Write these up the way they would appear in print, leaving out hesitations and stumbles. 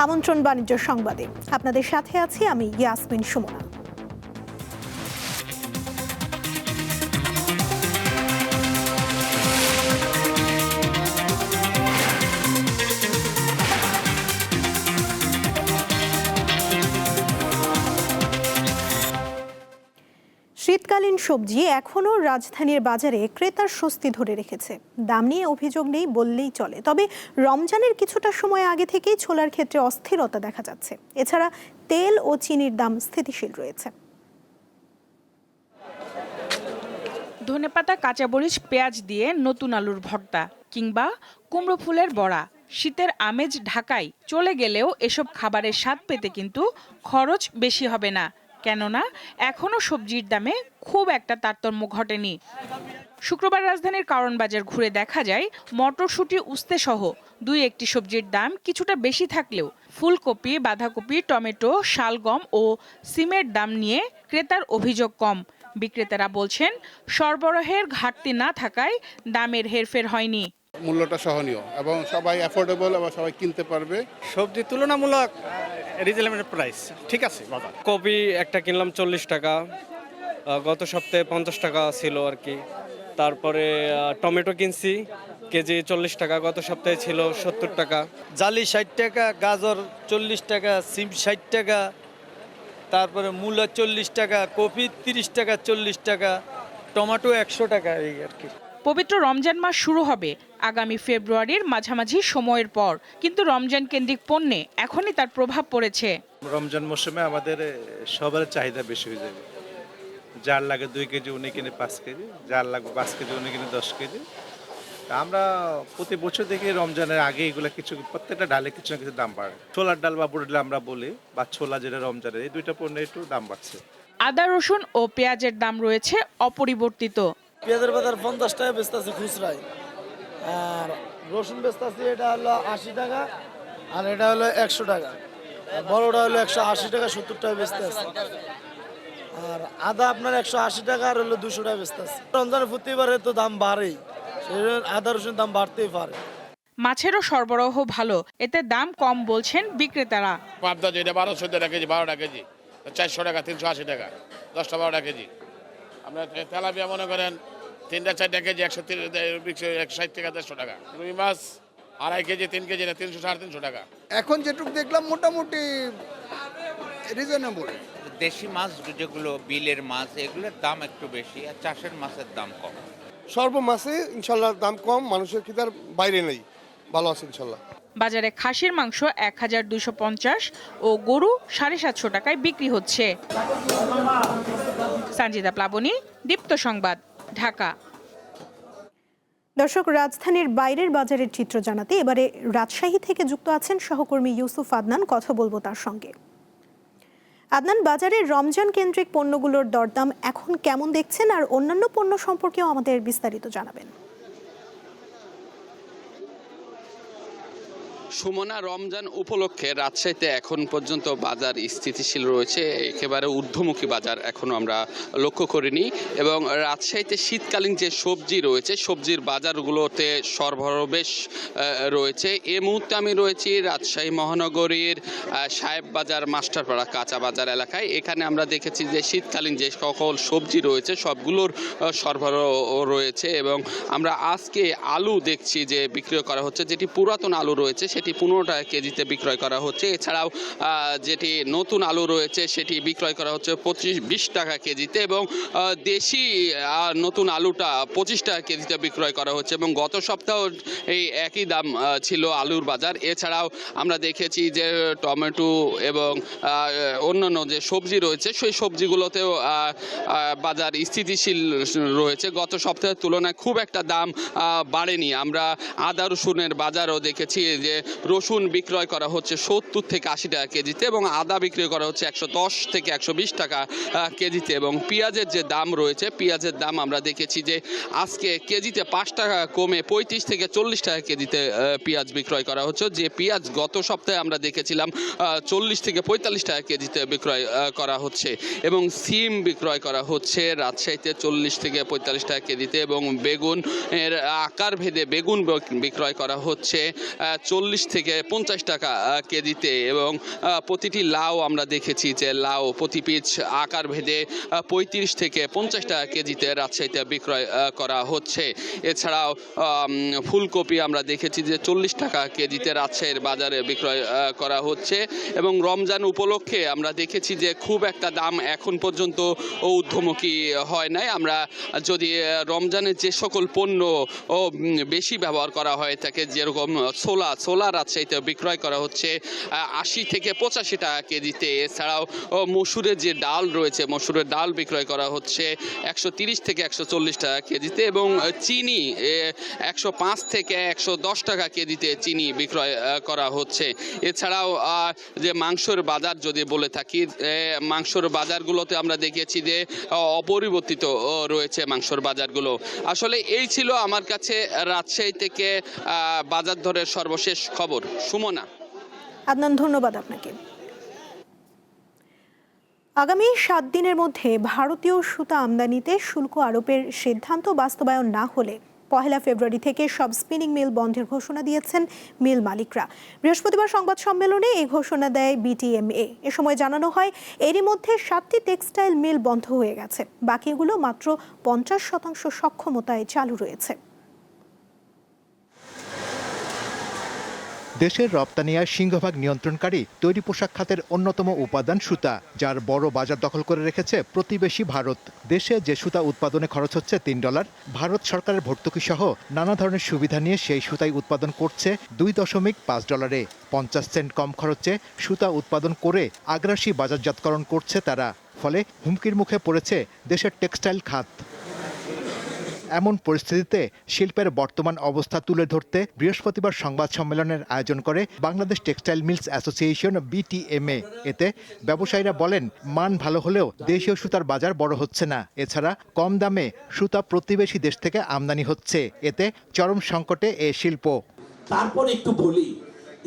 আমন্ত্রণ বাণিজ্য সংবাদে আপনাদের সাথে আছি আমি ইয়াসমিন সুমনা। শীতকালীন সবজি এখনও রাজধানীর বাজারে ক্রেতার স্বস্তি ধরে রেখেছে। দাম নিয়ে অভিযোগ নেই বললেই চলে, তবে রমজানের কিছুটা সময় আগে থেকেই ছোলার ক্ষেত্রে অস্থিরতা দেখা যাচ্ছে। এছাড়া তেল ও চিনির দাম স্থিতিশীল রয়েছে। ধনেপাতা, কাঁচামরিচ, পেঁয়াজ দিয়ে নতুন আলুর ভর্তা কিংবা কুমড়ো ফুলের বড়া, শীতের আমেজ ঢাকায় চলে গেলেও এসব খাবারের স্বাদ পেতে কিন্তু খরচ বেশি হবে না, কেননা এখনও সবজির দামে খুব একটা তারতম্য ঘটেনি। শুক্রবার রাজধানীর কারণ বাজার ঘুরে দেখা যায় মটরশুঁটি, উস্তে সহ দুই একটি সবজির দাম কিছুটা বেশি থাকলেও ফুলকপি, বাঁধাকপি, টমেটো, শালগম ও সিমের দাম নিয়ে ক্রেতার অভিযোগ কম। বিক্রেতারা বলছেন সরবরাহের ঘাটতি না থাকায় দামের হেরফের হয়নি। মূল্যটা সহনীয় এবং সবাই অ্যাফোর্ডেবল এবং সবাই কিনতে পারবে। সবজি তুলনামূলক রিজনেবল প্রাইস ঠিক আছে বাজার। কপি একটা কিনলাম 40 টাকা, গত সপ্তাহে 50 টাকা ছিল আর কি। তারপরে টমেটো কিনছি কেজি 40 টাকা, গত সপ্তাহে ছিল 70 টাকা। জালি 60 টাকা, গাজর 40 টাকা, সিম 60 টাকা, তারপরে মূলা 40 টাকা, কপি 30 টাকা, 40 টাকা, টমেটো 100 টাকা, এই আর কি। পবিত্র রমজান মাস শুরু হবে আগামী ফেব্রুয়ারির মাঝামাঝি সময়ের পর, কিন্তু রমজান কেন্দ্রিক পণ্যে এখনই তার প্রভাব পড়েছে। রমজান মৌসুমে আমাদের সবার চাহিদা বেশি হয়ে যাবে। যার লাগে 2 কেজি উনি কিনে 5 কেজি, যার লাগবে 5 কেজি উনি কিনে 10 কেজি। আমরা প্রতি বছর দেখি রমজানের আগে এগুলো কিছু প্রত্যেকটা ডালে কিছু না কিছু দাম বাড়ে। ছোলার ডাল বা বুটের ডাল আমরা বলি, বা ছোলা যেটা রমজানের, এই দুইটা পণ্যে একটু দাম বাড়ছে। আদা, রসুন ও পেঁয়াজের দাম রয়েছে অপরিবর্তিত। পেঁয়াজের বাজার 50 টাকা বেচতেছে খুচরায়, আর রসুন বেচতেছে এটা হলো 80 টাকা, আর এটা হলো 100 টাকা। বড়টা হলো 180 টাকা, 70 টাকা বেচতেছে। আর আদা আপনার 180 টাকা, আর হলো 200 টাকা বেচতেছে। রমজানের প্রতিবারে তো দাম বাড়েই, সেই আদা রসুন দাম বাড়তেই পারে। মাছেরও সরবরাহ ভালো, এতে দাম কম বলছেন বিক্রেতারা। পাবদা যেটা 1200 টাকা কেজি, 12টা কেজি 400 টাকা, 380 টাকা, 10টা 12টা কেজি। আপনার তেলাপিয়া মনে করেন 3টা 4টা কেজি 160 টাকা, 150 টাকা। রুই মাছ 2.5 কেজি 3 কেজি না 300 350 টাকা। এখন যেটুকু দেখলাম মোটামুটি রিজনেবল। দেশি মাছ যেগুলো বিলের মাছ, এগুলোর দাম একটু বেশি, আর চাষের মাছের দাম কম। সর্বমাসে ইনশাল্লাহ দাম কম, মানুষের খিদার বাইরে নেই, ভালো আছে ইনশাল্লাহ। বাজারে খাসির মাংস 1250 ও গরু 750 টাকায় বিক্রি হচ্ছে। সঞ্জিদা প্লাবনী, দীপ্ত সংবাদ, ঢাকা। দর্শক, রাজধানীর বাইরের বাজারের চিত্র জানাতে এবারে রাজশাহী থেকে যুক্ত আছেন সহকর্মী ইউসুফ আদনান। কথা বলবো তার সঙ্গে। আদনান, বাজারের রমজান কেন্দ্রিক পণ্যগুলোর দরদাম এখন কেমন দেখছেন, আর অন্যান্য পণ্য সম্পর্কেও আমাদের বিস্তারিত জানাবেন। সুমনা, রমজান উপলক্ষে রাজশাহীতে এখন পর্যন্ত বাজার স্থিতিশীল রয়েছে, একেবারে ঊর্ধ্বমুখী বাজার এখনো আমরা লক্ষ্য করিনি। এবং রাজশাহীতে শীতকালীন যে সবজি রয়েছে, সবজির বাজারগুলোতে সরবরাহ বেশ রয়েছে। এই মুহূর্তে আমি রয়েছি রাজশাহী মহানগরীর সাহেব বাজার, মাস্টারপাড়া কাঁচা বাজার এলাকায়। এখানে আমরা দেখেছি যে শীতকালীন যে সকল সবজি রয়েছে সবগুলোর সরবরাহ রয়েছে। এবং আমরা আজকে আলু দেখছি যে বিক্রয় করা হচ্ছে, যেটি পুরাতন আলু রয়েছে সেটি 15 টাকা কেজিতে বিক্রয় করা হচ্ছে। এছাড়াও যেটি নতুন আলু রয়েছে সেটি বিক্রয় করা হচ্ছে 25-20 টাকা কেজিতে, এবং দেশি নতুন আলুটা 25 টাকা কেজিতে বিক্রয় করা হচ্ছে। এবং গত সপ্তাহ এই একই দাম ছিল আলুর বাজার। এছাড়াও আমরা দেখেছি যে টমেটো এবং অন্যান্য যে সবজি রয়েছে সেই সবজিগুলোতেও বাজার স্থিতিশীল রয়েছে। গত সপ্তাহের তুলনায় খুব একটা দাম বাড়েনি। আমরা আদা রসুনের বাজারও দেখেছি যে রসুন বিক্রয় করা হচ্ছে 70 থেকে 80 টাকা কেজিতে, এবং আদা বিক্রয় করা হচ্ছে 110 থেকে 120 টাকা কেজিতে। এবং পেঁয়াজের যে দাম রয়েছে, পেঁয়াজের দাম আমরা দেখেছি যে আজকে কেজিতে 5 টাকা কমে 35 থেকে 40 টাকা কেজিতে পেঁয়াজ বিক্রয় করা হচ্ছে। যে পেঁয়াজ গত সপ্তাহে আমরা দেখেছিলাম 40 থেকে 45 টাকা কেজিতে বিক্রয় করা হচ্ছে। এবং সিম বিক্রয় করা হচ্ছে রাজশাহীতে 40 থেকে 45 টাকা কেজিতে, এবং বেগুন এর আকার ভেদে বেগুন বিক্রয় করা হচ্ছে 40 থেকে 50 টাকা কেজিতে এবং প্রতিটি লাউ আমরা দেখেছি যে লাউ প্রতি পিস আকার ভেদে 35 থেকে 50 টাকা কেজিতে রাজশাহীতে বিক্রয় করা হচ্ছে। এছাড়াও ফুলকপি আমরা দেখেছি যে 40 টাকা কেজিতে রাজশাহীর বাজারে বিক্রয় করা হচ্ছে এবং রমজান উপলক্ষে আমরা দেখেছি যে খুব একটা দাম এখন পর্যন্ত ঊর্ধ্বমুখী হয় নাই। আমরা যদি রমজানের যে সকল পণ্য বেশি ব্যবহার করা হয় থাকে, যেরকম ছোলা রাজশাহীতে বিক্রয় করা হচ্ছে 80 থেকে 85 টাকা কেজিতে। এছাড়াও মসুরের যে ডাল রয়েছে, মসুরের ডাল বিক্রয় করা হচ্ছে 130 থেকে 140 টাকা কেজিতে এবং চিনি 105 থেকে 110 টাকা কেজিতে চিনি বিক্রয় করা হচ্ছে। এছাড়াও যে মাংসের বাজার যদি বলে থাকি, মাংসের বাজারগুলোতে আমরা দেখেছি যে অপরিবর্তিত রয়েছে মাংসের বাজারগুলো। আসলে এই ছিল আমার কাছে রাজশাহী থেকে বাজার দরের সর্বশেষ খবর। সুমনা। আদনান, ধন্যবাদ আপনাকে। আগামী 7 দিনের মধ্যে ভারতীয় সুতা আমদানিতে শুল্ক আরোপের সিদ্ধান্ত বাস্তবায়ন না হলে 1 ফেব্রুয়ারি থেকে সব স্পিনিং মিল বন্ধের ঘোষণা দিয়েছেন মিল মালিকরা। বৃহস্পতিবার সংবাদ সম্মেলনে এই ঘোষণা দেয় বিটিএমএ। এ সময় জানানো হয় এরই মধ্যে 7টি টেক্সটাইল মিল বন্ধ হয়ে গেছে, বাকিগুলো মাত্র 50% সক্ষমতায় চালু রয়েছে। দেশের রপ্তানি আয় সিংহভাগ নিয়ন্ত্রণকারী তৈরি পোশাক খাতের অন্যতম উপাদান সুতা, যার বড় বাজার দখল করে রেখেছে প্রতিবেশী ভারত। দেশে যে সুতা উৎপাদনে খরচ হচ্ছে $3, ভারত সরকারের ভর্তুকি সহ নানা ধরনের সুবিধা নিয়ে সেই সুতাই উৎপাদন করছে $2.5। 50 সেন্ট কম খরচে সুতা উৎপাদন করে আগ্রাসী বাজারজাতকরণ করছে তারা। ফলে হুমকির মুখে পড়েছে দেশের টেক্সটাইল খাত। এমন পরিস্থিতিতে শিল্পের বর্তমান অবস্থা তুলে ধরতে বৃহস্পতিবার সংবাদ সম্মেলনের আয়োজন করে Bangladesh textile mills association BTMA. এতে ব্যবসায়ীরা বলেন, মান ভালো হলেও দেশীয় সুতার বাজার বড় হচ্ছে না। এছাড়া কম দামে সুতা প্রতিবেশী দেশ থেকে আমদানি হচ্ছে। এতে চরম সংকটে এ শিল্প। তারপর একটু বলি,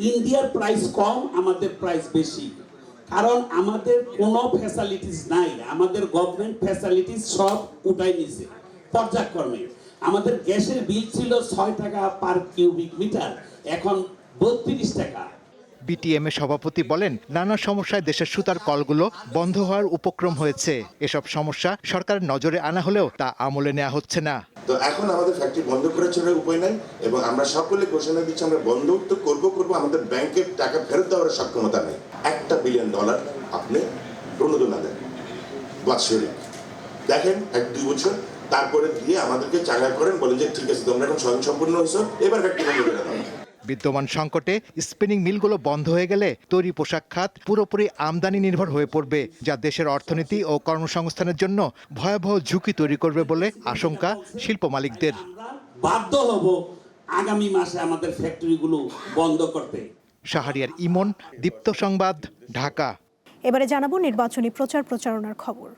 ইন্ডিয়ার প্রাইস কম, আমাদের প্রাইস বেশি, কারণ আমাদের কোনো ফ্যাসিলিটিস নাই। আমাদের গভর্নমেন্ট ফ্যাসিলিটিস সব উঠাই নিছে পর্যায়ক্রমে। আমাদের গ্যাসের বিল ছিল 6 টাকা পার কিউবিক মিটার, এখন 32 টাকা। বিটিএমএ সভাপতি বলেন, নানা সমস্যায় দেশের সুতার কলগুলো বন্ধ হওয়ার উপক্রম হয়েছে। এসব সমস্যা সরকারের নজরে আনা হলেও তা আমলে নেওয়া হচ্ছে না। তো এখন আমাদের ফ্যাক্টরি বন্ধ করার জন্য উপায় নাই এবং আমরা সকলে ঘোষণা দিচ্ছি আমরা বন্ধ তো করবো, আমাদের ব্যাংকের টাকা ফেরত দেওয়ার সক্ষমতা নেই। $1 বিলিয়ন আপনি প্রণোদনা দেন বাৎসরিক, দেখেন 1-2 বছর, তারপরে দিয়ে আমাদেরকে চাঙ্গা করেন, বলেন যে ঠিক আছে তোমরা এখন স্বয়ংসম্পূর্ণ হয়েছো, এবার ফ্যাক্টরি বন্ধ করে দাও। বিদ্যমান সংকটে স্পিনিং মিলগুলো বন্ধ হয়ে গেলে তৈরি পোশাক খাত পুরোপুরি আমদানি নির্ভর হয়ে পড়বে, যা দেশের অর্থনীতি ও কর্মসংস্থানের জন্য ভয়াবহ ঝুঁকি তৈরি করবে বলে আশঙ্কা শিল্প মালিকদের। বাধ্য হব আগামী মাসে আমাদের ফ্যাক্টরিগুলো বন্ধ করতে। শাহরিয়ার ইমন, দীপ্ত সংবাদ, ঢাকা। এবারে জানাবো নির্বাচনী প্রচারণার খবর।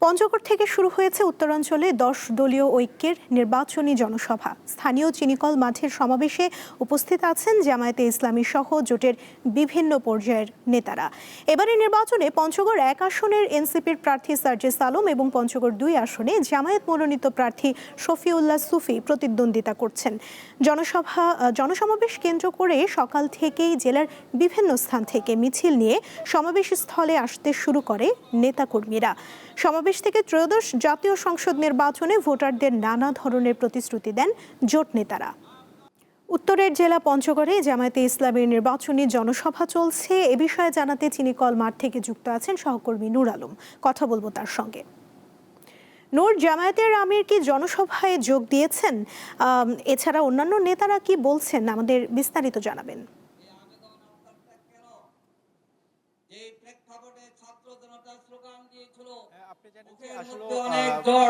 পঞ্চগড় থেকে শুরু হয়েছে উত্তরাঞ্চলে 10 দলীয় ঐক্যের নির্বাচনী জনসভা। স্থানীয় চিনিকল মাঠের সমাবেশে উপস্থিত আছেন জামায়াতে ইসলামী সহ জোটের বিভিন্ন পর্যায়ের নেতারা। এবারে নির্বাচনে পঞ্চগড় 1 আসনের এনসিপির প্রার্থী সার্জিস আলম এবং পঞ্চগড় 2 আসনে জামায়াত মনোনীত প্রার্থী শফিউল্লাহ সুফি প্রতিদ্বন্দ্বিতা করছেন। জনসমাবেশ কেন্দ্র করে সকাল থেকেই জেলার বিভিন্ন স্থান থেকে মিছিল নিয়ে সমাবেশ স্থলে আসতে শুরু করে নেতাকর্মীরা। সমাবেশ থেকে ত্রয়োদশ জাতীয় সংসদ নির্বাচনে ভোটারদের নানা ধরনের প্রতিশ্রুতি দেন জোট নেতারা। উত্তরের জেলা পঞ্চগড়ে জামায়াতে ইসলামীর নির্বাচনী জনসভা চলছে। এ বিষয়ে জানাতে চিনিকল মাঠ থেকে যুক্ত আছেন সহকর্মী নূর আলম। কথা বলবো তার সঙ্গে। নূর, জামায়াতের আমির কি জনসভায় যোগ দিয়েছেন? এছাড়া অন্যান্য নেতারা কি বলছেন, আমাদের বিস্তারিত জানাবেন।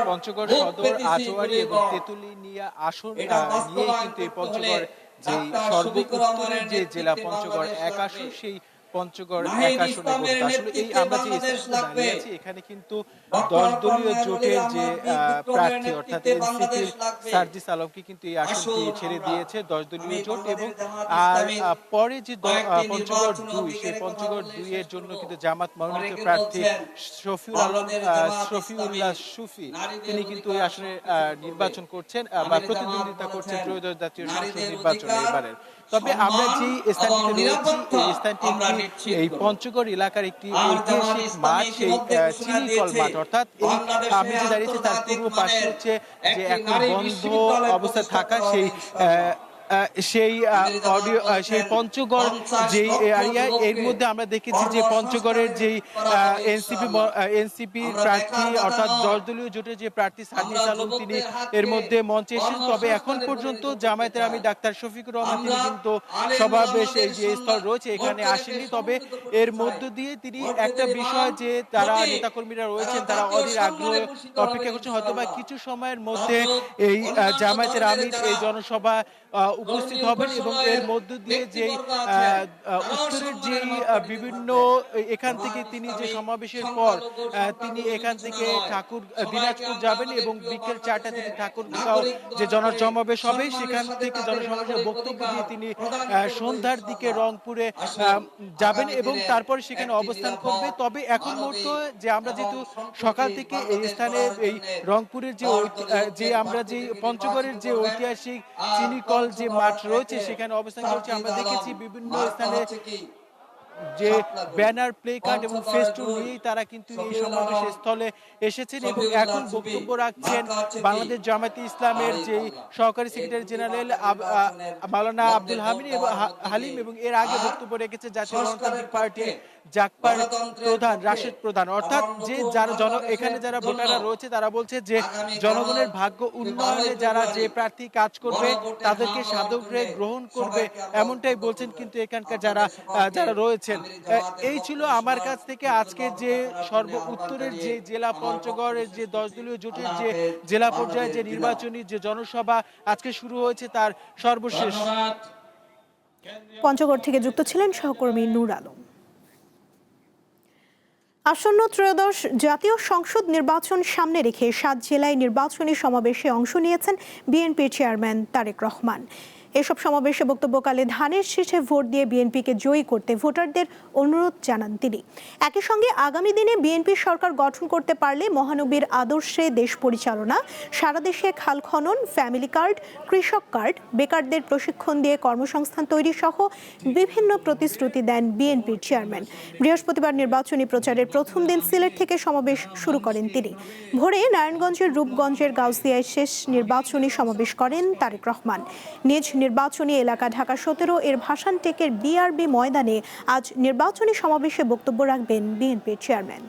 পঞ্চগড় সদর, আটোয়ারি এবং তেঁতুলি নিয়ে আসন নিয়ে কিন্তু এই পঞ্চগড় যে সর্বোত্তরের যে জেলা পঞ্চগড় 1 আসন, সেই পঞ্চগড় 1 আসনে আসলে এই আমরা যে দাঁড়িয়ে আছি এখানে কিন্তু 10 দলীয় জোটের যে প্রার্থী অর্থাৎ এনসিপির সার্জিস আলমকে কিন্তু এই আসনটি ছেড়ে দিয়েছে 10 দলীয় জোট এবং আর পরে যে পঞ্চগড় 2, সেই পঞ্চগড় 2 এর জন্য কিন্তু জামাত মনোনীত প্রার্থী শফিউল্লাহ সুফি তিনি কিন্তু এই আসনে নির্বাচন করছেন বা প্রতিদ্বন্দ্বিতা করছেন ত্রয়োদশ জাতীয় সংসদ নির্বাচনে এবারের। তবে আমরা যে স্থানটিতে রয়েছি এই স্থানটি এই পঞ্চগড় এলাকার একটি ঐতিহাসিক মাঠ, সেই চিনিকল মাঠ, অর্থাৎ এই আমি যে দাঁড়িয়েছি তার পূর্ব পাশে হচ্ছে যে এখন বন্ধ অবস্থায় থাকা সেই পঞ্চগড় যেই এরিয়া, এর মধ্যে আমরা দেখেছি যে পঞ্চগড়ের যেই এনসিপি প্রার্থী অর্থাৎ 10 দলীয় জোটের যে প্রার্থী সার্জিস আলম তিনি এর মধ্যে মঞ্চে এসেছেন। তবে এখন পর্যন্ত জামায়াতের আমি ডাক্তার শফিকুর রহমান তিনি কিন্তু সমাবেশ এই যে স্থল রয়েছে এখানে আসেননি। তবে এর মধ্য দিয়ে তিনি একটা বিষয় যে তারা নেতাকর্মীরা রয়েছেন তারা অধীর আগ্রহে অপেক্ষা করছেন, হয়তো বা কিছু সময়ের মধ্যে এই জামায়াতের আমির এই জনসভা উপস্থিত হবেন এবং এর মধ্য দিয়ে যে উত্তরের যে বিভিন্ন এখান থেকে তিনি যে সমাবেশের পর তিনি এখান থেকে দিনাজপুর যাবেন এবং বিকেল 4টা থেকে ঠাকুরগাঁও যে জনসমাবেশ হবে সেখান থেকে জনসমাবেশের বক্তব্য দিয়ে তিনি সন্ধ্যার দিকে রংপুরে যাবেন এবং তারপরে সেখানে অবস্থান করবে। তবে এখন মুহূর্তে যে আমরা যেহেতু সকাল থেকে এই স্থানে এই রংপুরের যে আমরা যে পঞ্চগড়ের যে ঐতিহাসিক চিনিকল যে মাঠ রয়েছে সেখানে অবস্থান করছি, আমরা দেখেছি বিভিন্ন স্থানে যে ব্যানার, প্লে কার্ড এবং ফেস্টুন নিয়েই তারা কিন্তু এই সমাবেশের স্থলে এসেছেন এবং এখন বক্তব্য রাখছেন বাংলাদেশ জামায়াতে ইসলামের যে সহকারী সেক্রেটারি জেনারেল মাওলানা আব্দুল হালিম এবং এর আগে বক্তব্য রেখেছে জাতীয় গণতান্ত্রিক পার্টি জাকপার প্রধান রাশেদ প্রধান। অর্থাৎ যে যারা এখানে যারা ভোটাররা রয়েছে তারা বলছে যে জনগণের ভাগ্য উন্নয়নে যারা যে প্রার্থী কাজ করবে তাদেরকে সাদরে গ্রহণ করবে এমনটাই বলছেন কিন্তু এখানকার যারা রয়েছেন। এই ছিল আমার কাছ থেকে আজকে যে সর্ব উত্তরের যে জেলা পঞ্চগড়ের যে 10 দলীয় জোটের যে জেলা পর্যায়ে যে নির্বাচনী যে জনসভা আজকে শুরু হয়েছে তার সর্বশেষ। পঞ্চগড় থেকে যুক্ত ছিলেন সহকর্মী নূর আলম। আসন্ন ত্রয়োদশ জাতীয় সংসদ নির্বাচন সামনে রেখে 7 জেলায় নির্বাচনী সমাবেশে অংশ নিয়েছেন বিএনপির চেয়ারম্যান তারেক রহমান। এসব সমাবেশে বক্তব্যকালে ধানের শীষে ভোট দিয়ে বিএনপিকে জয়ী করতে ভোটারদের অনুরোধ জানান তিনি। একই সঙ্গে আগামী দিনে বিএনপি সরকার গঠন করতে পারলে মহানবীর আদর্শে দেশ পরিচালনা, সারা দেশে খাল খনন, ফ্যামিলি কার্ড, কৃষক কার্ড, বেকারদের প্রশিক্ষণ দিয়ে কর্মসংস্থান তৈরি সহ বিভিন্ন প্রতিশ্রুতি দেন বিএনপির চেয়ারম্যান। বৃহস্পতিবার নির্বাচনী প্রচারের প্রথম দিন সিলেট থেকে সমাবেশ শুরু করেন তিনি। ভোরে নারায়ণগঞ্জের রূপগঞ্জের গাউসিয়ায় শেষ নির্বাচনী সমাবেশ করেন তারেক রহমান। নিজ নির্বাচনী এলাকা ঢাকা 17 এর ভাসান টেকের বিআরবি ময়দানে আজ নির্বাচনী সমাবেশে বক্তব্য রাখবেন বিএনপির চেয়ারম্যান।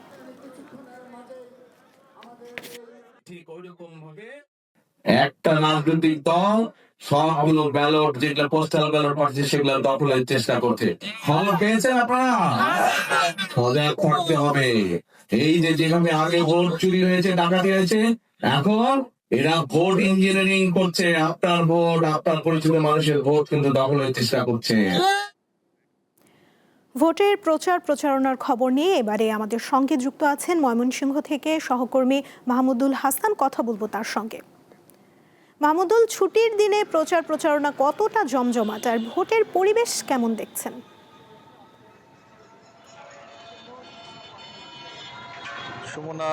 একটা রাজনৈতিক দল সবগুলো ব্যালট যেগুলো পোস্টাল ব্যালট পাচ্ছে সেগুলো দখলের চেষ্টা করছে। খবর পেয়েছেন আপনারা? সজাগ থাকতে হবে। এই যেভাবে আগে ভোট চুরি হয়েছে, ডাকাতি হয়েছে, এখন এরা ভোট ইঞ্জিনিয়ারিং করছে। আপনার ভোট, আপনার পরিচিত মানুষের ভোট কিন্তু দখলের চেষ্টা করছে। ভোটের প্রচারণার খবর নিয়ে এবারে আমাদের সঙ্গে যুক্ত আছেন ময়মনসিংহ থেকে সহকর্মী মাহমুদুল হাসান। কথা বলবো তার সঙ্গে। মাহমুদুল, ছুটির দিনে প্রচারণা কতটা জমজমাট আর ভোটের পরিবেশ কেমন দেখছেন? সুমনা,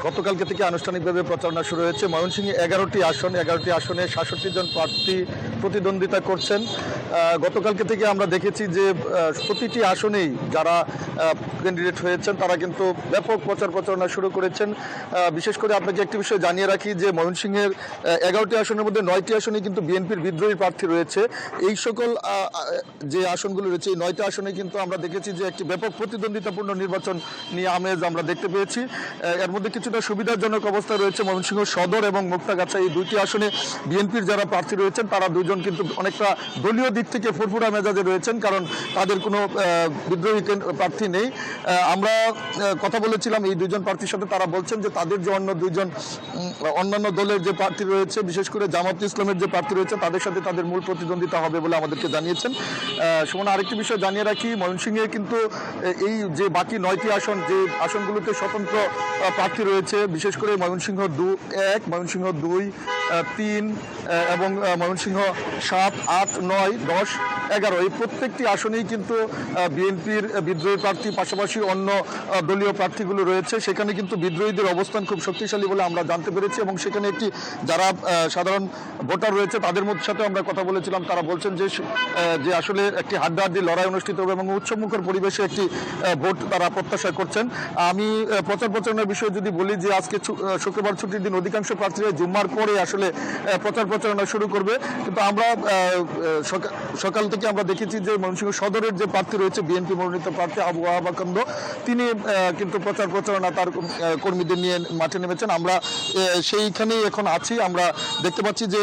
গতকালকে থেকে আনুষ্ঠানিকভাবে প্রচারণা শুরু হয়েছে। ময়মনসিংহে 11টি আসনে 66 জন প্রার্থী প্রতিদ্বন্দ্বিতা করছেন। গতকালকে থেকে আমরা দেখেছি যে প্রতিটি আসনেই যারা ক্যান্ডিডেট হয়েছেন তারা কিন্তু ব্যাপক প্রচারণা শুরু করেছেন। বিশেষ করে আপনাকে একটি বিষয় জানিয়ে রাখি যে ময়মনসিংহের 11টি আসনের মধ্যে 9টি আসনে কিন্তু বিএনপির বিদ্রোহী প্রার্থী রয়েছে। এই সকল যে আসনগুলো রয়েছে এই 9টি আসনে কিন্তু আমরা দেখেছি যে একটি ব্যাপক প্রতিদ্বন্দ্বিতাপূর্ণ নির্বাচন নিয়ে আমেজ আমরা দেখতে পেয়েছি। এর মধ্যে কিছুটা সুবিধাজনক অবস্থা রয়েছে ময়মনসিংহ সদর এবং মুক্তাগাছা, এই 2টি আসনে বিএনপির যারা প্রার্থী রয়েছেন তারা দুজন কিন্তু অনেকটা দলীয় দিক থেকে ফুরফুরা মেজাজে রয়েছেন, কারণ তাদের কোনো বিদ্রোহী প্রার্থী নেই। আমরা কথা বলেছিলাম এই 2জন প্রার্থীর সাথে, তারা বলছেন যে তাদের যে অন্যান্য দলের যে প্রার্থী রয়েছে, বিশেষ করে জামায়াতে ইসলামের যে প্রার্থী রয়েছে তাদের সাথে তাদের মূল প্রতিদ্বন্দ্বিতা হবে বলে আমাদেরকে জানিয়েছেন। সুমন, আরেকটি বিষয় জানিয়ে রাখি, ময়মনসিংহে কিন্তু এই যে বাকি 9টি আসন, যে আসনগুলোতে স্বতন্ত্র প্রার্থী রয়েছে, বিশেষ করে ময়মনসিংহ 1, ময়মনসিংহ 2, 3 এবং ময়মনসিংহ 7, 8, 9, 10, 11 এই প্রত্যেকটি আসনেই কিন্তু বিএনপির বিদ্রোহী প্রার্থী, পাশাপাশি অন্য দলীয় প্রার্থীগুলো রয়েছে। সেখানে কিন্তু বিদ্রোহীদের অবস্থান খুব শক্তিশালী বলে আমরা জানতে পেরেছি, এবং সেখানে একটি যারা সাধারণ ভোটার রয়েছে তাদের সাথে আমরা কথা বলেছিলাম। তারা বলছেন যে আসলে একটি হাড্ডাহাড্ডি লড়াই অনুষ্ঠিত হবে এবং উৎসবমুখর পরিবেশে একটি ভোট তারা প্রত্যাশা করছেন। আমি প্রচার প্রচারণার বিষয়ে যদি বলি যে আজকে শুক্রবার ছুটির দিন, অধিকাংশ প্রার্থীরা জুম্মার পরে আসলে প্রচার প্রচারণা শুরু করবে, কিন্তু আমরা সকাল থেকে আমরা দেখেছি যে ময়মনসিংহ সদরের যে প্রার্থী রয়েছে, বিএনপি মনোনীত প্রার্থী আবু আবাকান্দ, তিনি কিন্তু প্রচার প্রচারণা তার কর্মীদের নিয়ে মাঠে নেমেছেন। আমরা সেইখানেই এখন আছি। আমরা দেখতে পাচ্ছি যে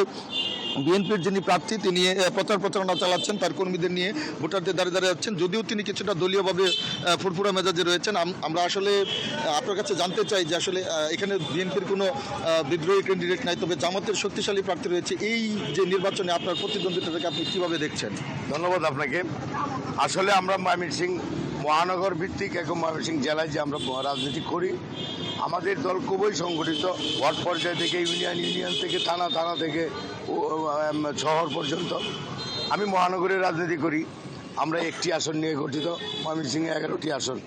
বিএনপির যিনি প্রার্থী তিনি প্রচার প্রচারণা চালাচ্ছেন, তার কর্মীদের নিয়ে ভোটারদের দাঁড়িয়ে যাচ্ছেন, যদিও তিনি কিছুটা দলীয়ভাবে ফুরফুরা মেজাজে রয়েছেন। আমরা আসলে আপনার কাছে জানতে চাই যে আসলে এখানে বিএনপির কোনো বিদ্রোহী ক্যান্ডিডেট নাই, তবে জামাতের শক্তিশালী প্রার্থী রয়েছে। এই যে নির্বাচনে আপনার প্রতিদ্বন্দ্বিতাটাকে আপনি কীভাবে দেখছেন? ধন্যবাদ আপনাকে। আসলে আমরা ময়মনসিংহ মহানগর ভিত্তিক এবং ময়মনসিংহ জেলায় যে আমরা রাজনীতি করি, আমাদের দল খুবই সংগঠিত। ওয়ার্ড পর্যায় থেকে ইউনিয়ন থেকে থানা থেকে শহর পর্যন্ত। আমি মহানগরের রাজনীতি করি। আমরা একটি আসন নিয়ে গঠিত, ময়মনসিংহে 11টি আসন।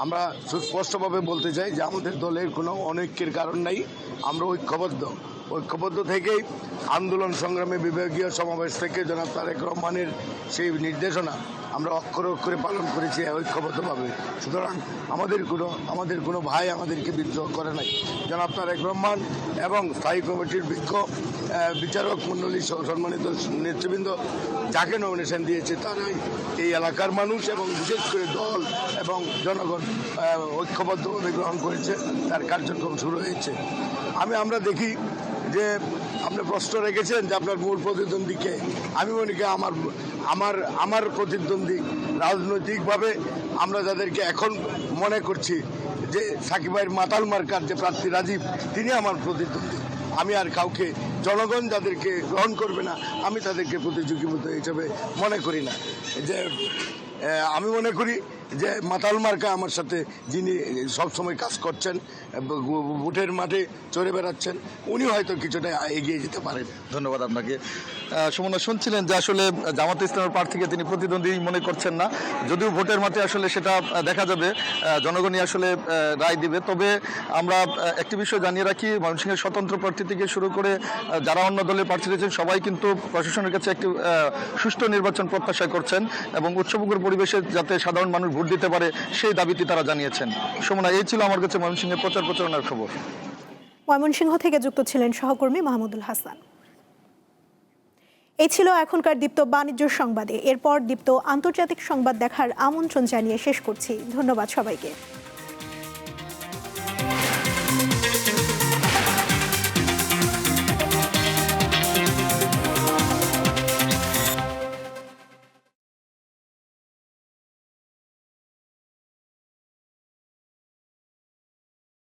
আমরা সুস্পষ্টভাবে বলতে চাই যে আমাদের দলের কোনো অনৈক্যের কারণ নাই। আমরা ঐক্যবদ্ধ থেকেই আন্দোলন সংগ্রামে বিভাগীয় সমাবেশ থেকে জনাব তারেক রহমানের সেই নির্দেশনা আমরা অক্ষরে পালন করেছি ঐক্যবদ্ধভাবে। সুতরাং আমাদের কোনো ভাই আমাদেরকে বিদ্রোহ করে নাই। জনাব তারেক রহমান এবং স্থায়ী কমিটির বিচারক মণ্ডলী সম্মানিত নেতৃবৃন্দ যাকে নমিনেশন দিয়েছে তারাই এই এলাকার মানুষ এবং বিশেষ করে দল এবং জনগণ ঐক্যবদ্ধভাবে গ্রহণ করেছে। তার কার্যক্রম শুরু হয়েছে। আমরা দেখি যে আপনি প্রশ্ন রেখেছেন যে আপনার মূল প্রতিদ্বন্দ্বীকে। আমি মনে করি আমার প্রতিদ্বন্দ্বী রাজনৈতিকভাবে আমরা যাদেরকে এখন মনে করছি যে সাকিব ভাইয়ের মাতাল মার্কার যে প্রার্থী রাজীব, তিনি আমার প্রতিদ্বন্দ্বী। আমি আর কাউকে, জনগণ যাদেরকে গ্রহণ করবে না আমি তাদেরকে প্রতিযোগিতা হিসেবে মনে করি না। যে আমি মনে করি যে মাতাল মার্কা আমার সাথে যিনি সবসময় কাজ করছেন, ভোটের মাঠে চড়ে বেড়াচ্ছেন, উনি হয়তো কিছুটা এগিয়ে যেতে পারেন। ধন্যবাদ আপনাকে। সুমনা, শুনছিলেন যে আসলে জামাত ইসলামের প্রার্থীকে তিনি প্রতিদ্বন্দ্বী মনে করছেন না, যদিও ভোটের মাঠে আসলে সেটা দেখা যাবে, জনগণই আসলে রায় দিবে। তবে আমরা একটি বিষয় জানিয়ে রাখি, ময়মনসিংহের স্বতন্ত্র প্রার্থী থেকে শুরু করে যারা অন্য দলের প্রার্থী রয়েছেন সবাই কিন্তু প্রশাসনের কাছে একটি সুষ্ঠু নির্বাচন প্রত্যাশা করছেন এবং উৎসবমুখর পরিবেশে যাতে সাধারণ মানুষ ভোট দিতে পারে সেই দাবিটি তারা জানিয়েছেন। সুমনা, এই ছিল আমার কাছে ময়মনসিংহের প্রচার প্রচারণার খবর। ময়মনসিংহ থেকে যুক্ত ছিলেন সহকর্মী মাহমুদুল হাসান। এই ছিল এখনকার দীপ্ত বাণিজ্য সংবাদে। এরপর দীপ্ত আন্তর্জাতিক সংবাদ দেখার আমন্ত্রণ জানিয়ে শেষ করছি। ধন্যবাদ সবাইকে।